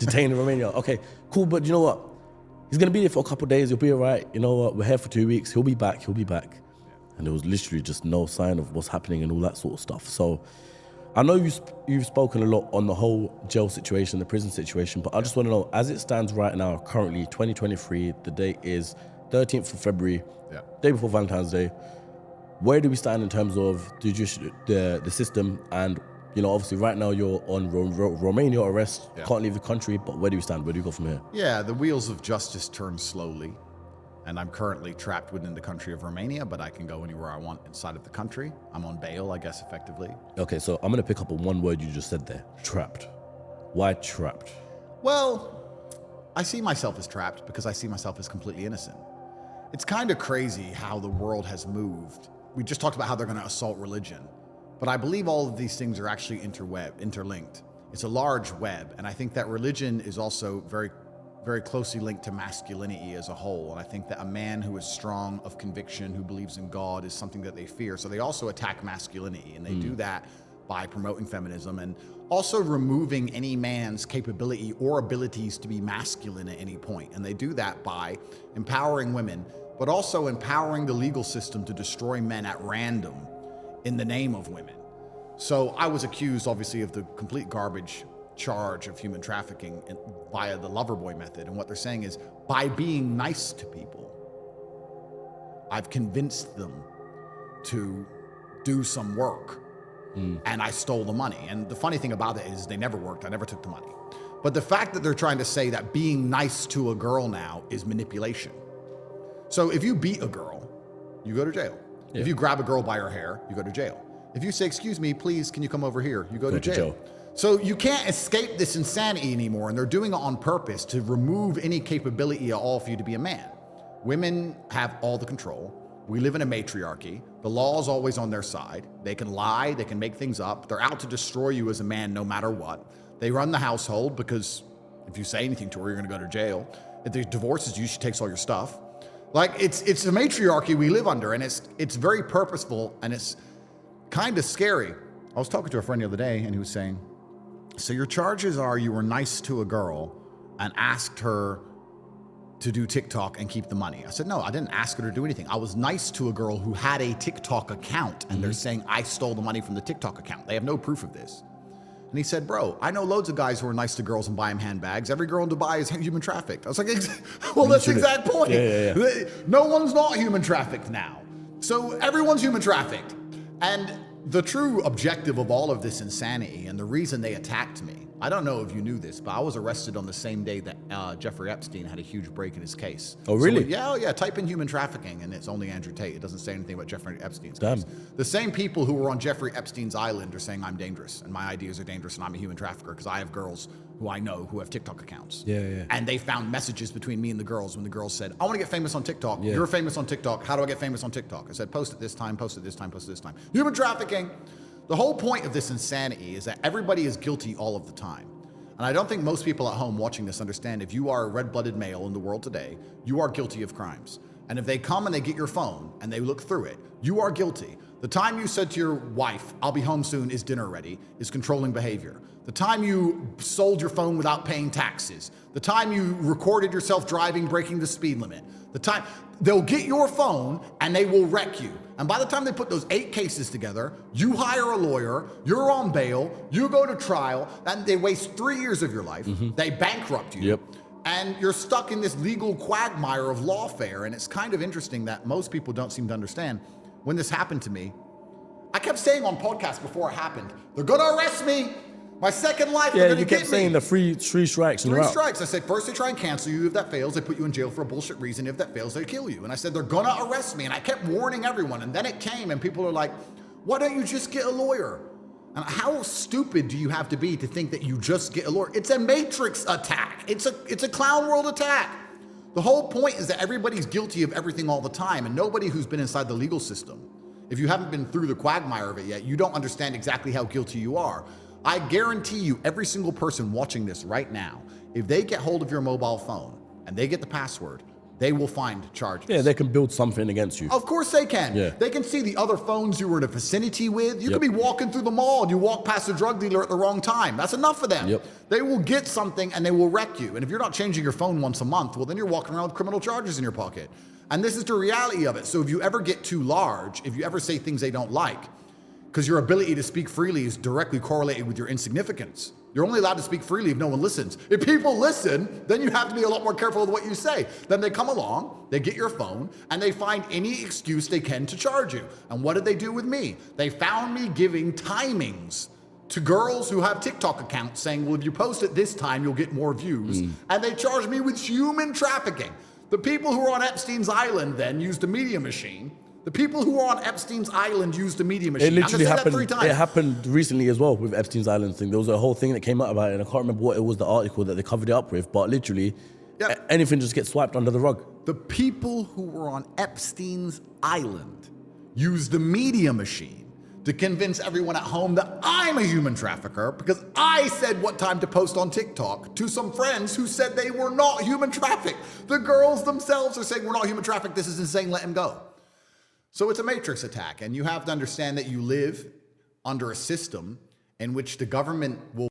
Detained in Romania. Okay, cool. But you know what? He's going to be there for a couple of days. He'll be all right. You know what? We're here for 2 weeks. He'll be back. And there was literally just no sign of what's happening and all that sort of stuff. So I know you've spoken a lot on the whole jail situation, the prison situation, but I just want to know, as it stands right now, currently 2023, the date is 13th of February, day before Valentine's Day. Where do we stand in terms of the system? And, you know, obviously right now you're on Romania arrest, can't leave the country, but where do we stand? Where do we go from here? Yeah, the wheels of justice turn slowly. And I'm currently trapped within the country of Romania, but I can go anywhere I want inside of the country. I'm on bail, I guess, effectively. Okay, so I'm going to pick up on one word you just said there, trapped. Why trapped? Well, I see myself as trapped because I see myself as completely innocent. It's kind of crazy how the world has moved. We just talked about how they're going to assault religion, but I believe all of these things are actually interlinked. It's a large web, and I think that religion is also very closely linked to masculinity as a whole. And I think that a man who is strong of conviction, who believes in God, is something that they fear. So they also attack masculinity, and they do that by promoting feminism and also removing any man's capability or abilities to be masculine at any point. And they do that by empowering women, but also empowering the legal system to destroy men at random in the name of women. So I was accused, obviously, of the complete garbage charge of human trafficking via the Loverboy method. And what they're saying is, by being nice to people, I've convinced them to do some work, and I stole the money. And the funny thing about it is they never worked. I never took the money. But the fact that they're trying to say that being nice to a girl now is manipulation. So if you beat a girl, you go to jail. Yeah. If you grab a girl by her hair, you go to jail. If you say, excuse me, please, can you come over here? You go to jail. So you can't escape this insanity anymore, and they're doing it on purpose to remove any capability at all for you to be a man. Women have all the control. We live in a matriarchy. The law is always on their side. They can lie, they can make things up. They're out to destroy you as a man no matter what. They run the household because if you say anything to her, you're gonna go to jail. If they divorces you, she takes all your stuff. Like, it's a matriarchy we live under, and it's very purposeful, and it's kind of scary. I was talking to a friend the other day, and he was saying, so your charges are you were nice to a girl and asked her to do TikTok and keep the money. I said, no, I didn't ask her to do anything. I was nice to a girl who had a TikTok account, and they're saying I stole the money from the TikTok account. They have no proof of this. And he said, bro, I know loads of guys who are nice to girls and buy them handbags. Every girl in Dubai is human trafficked. I was like, well, that's the exact point. Yeah. No one's not human trafficked now. So everyone's human trafficked. And the true objective of all of this insanity and the reason they attacked me, I don't know if you knew this, but I was arrested on the same day that Jeffrey Epstein had a huge break in his case. Oh, really? So type in human trafficking and it's only Andrew Tate. It doesn't say anything about Jeffrey Epstein's Damn. case. The same people who were on Jeffrey Epstein's island are saying I'm dangerous and my ideas are dangerous and I'm a human trafficker because I have girls who I know who have TikTok accounts. Yeah. And they found messages between me and the girls when the girls said, I want to get famous on TikTok. Yeah. You're famous on TikTok. How do I get famous on TikTok? I said, post it this time, post it this time, post it this time. Human trafficking. The whole point of this insanity is that everybody is guilty all of the time. And I don't think most people at home watching this understand if you are a red-blooded male in the world today, you are guilty of crimes. And if they come and they get your phone and they look through it, you are guilty. The time you said to your wife, I'll be home soon, is dinner ready, is controlling behavior. The time you sold your phone without paying taxes. The time you recorded yourself driving, breaking the speed limit. The time, they'll get your phone and they will wreck you. And by the time they put those 8 cases together, you hire a lawyer, you're on bail, you go to trial, and they waste 3 years of your life. They bankrupt you. Yep. And you're stuck in this legal quagmire of lawfare. And it's kind of interesting that most people don't seem to understand. When this happened to me, I kept saying on podcasts before it happened, they're gonna arrest me. My second life, they're gonna get me. You kept saying the three strikes. Three strikes. I said, first they try and cancel you. If that fails, they put you in jail for a bullshit reason. If that fails, they kill you. And I said, they're gonna arrest me. And I kept warning everyone. And then it came and people are like, why don't you just get a lawyer? And how stupid do you have to be to think that you just get a lawyer? It's a matrix attack. It's a clown world attack. The whole point is that everybody's guilty of everything all the time. And nobody who's been inside the legal system, if you haven't been through the quagmire of it yet, you don't understand exactly how guilty you are. I guarantee you, every single person watching this right now, if they get hold of your mobile phone and they get the password, they will find charges. Yeah, they can build something against you. Of course they can. Yeah. They can see the other phones you were in a vicinity with. You Yep. could be walking through the mall and you walk past a drug dealer at the wrong time. That's enough for them. Yep. They will get something and they will wreck you. And if you're not changing your phone once a month, well, then you're walking around with criminal charges in your pocket. And this is the reality of it. So if you ever get too large, if you ever say things they don't like, because your ability to speak freely is directly correlated with your insignificance. You're only allowed to speak freely if no one listens. If people listen, then you have to be a lot more careful with what you say. Then they come along, they get your phone, and they find any excuse they can to charge you. And what did they do with me? They found me giving timings to girls who have TikTok accounts saying, well, if you post it this time, you'll get more views. And they charged me with human trafficking. The people who were on Epstein's Island then used a media machine. The people who were on Epstein's Island used a media machine. It literally I'm gonna say happened. that 3 times. It happened recently as well with Epstein's Island thing. There was a whole thing that came out about it, and I can't remember what it was, the article that they covered it up with. But literally, anything just gets swiped under the rug. The people who were on Epstein's Island used the media machine to convince everyone at home that I'm a human trafficker because I said what time to post on TikTok to some friends who said they were not human trafficked. The girls themselves are saying, we're not human trafficked, this is insane, let him go. So it's a matrix attack, and you have to understand that you live under a system in which the government will